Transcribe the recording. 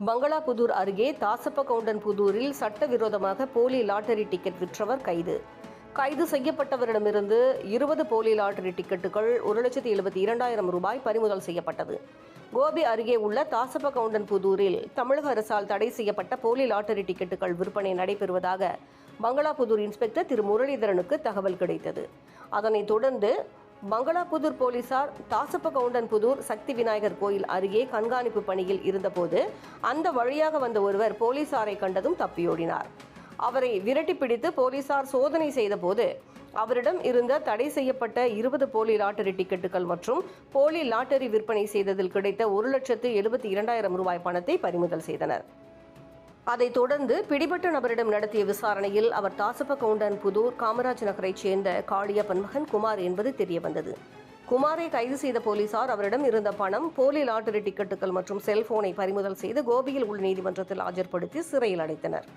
பங்களாபுதூர் அருகே தாசப்பகவுண்டன்புதூரில் சட்டவிரோதமாக போலி லாட்டரி டிக்கெட் விற்றவர் கைது. கைது செய்யப்பட்டவரிடமிருந்து 20 போலி லாட்டரி டிக்கெட்டுகள் 1,72,000 ரூபாய் பறிமுதல் செய்யப்பட்டது. கோபி அருகே உள்ள தாசப்பகவுண்டன்புதூரில் தமிழக அரசால் தடை செய்யப்பட்ட போலி லாட்டரி டிக்கெட்டுகள் விற்பனை நடைபெறுவதாக பங்களாபுதூர் இன்ஸ்பெக்டர் திரு முரளிதரனுக்கு தகவல் கிடைத்தது. அதனைத் தொடர்ந்து பங்களாபுதூர் போலீசார் தாசப்பகவுண்டன்புதூர் சக்தி விநாயகர் கோயில் அருகே கண்காணிப்பு பணியில் இருந்தபோது அந்த வழியாக வந்த ஒருவர் போலீசாரை கண்டதும் தப்பியோடினார். அவரை விரட்டி பிடித்து போலீசார் சோதனை செய்தபோது அவரிடம் இருந்த தடை செய்யப்பட்ட 20 போலி லாட்டரி டிக்கெட்டுகள் மற்றும் போலி லாட்டரி விற்பனை செய்ததில் கிடைத்த 1,72,000 ரூபாய் பணத்தை பறிமுதல் செய்தனர். அதைத் தொடர்ந்து பிடிபட்ட நபரிடம் நடத்திய விசாரணையில் அவர் தாசப்பகவுண்டன்புதூர் காமராஜ் நகரைச் சேர்ந்த காளியப்பன் மகன் குமார் என்பது தெரியவந்தது. குமாரை கைது செய்த போலீசார் அவரிடம் இருந்த பணம், போலி லாட்டரி டிக்கெட்டுகள் மற்றும் செல்போனை பறிமுதல் செய்து கோபியில் உள்ள நீதிமன்றத்தில் ஆஜர்படுத்தி சிறையில் அடைத்தனர்.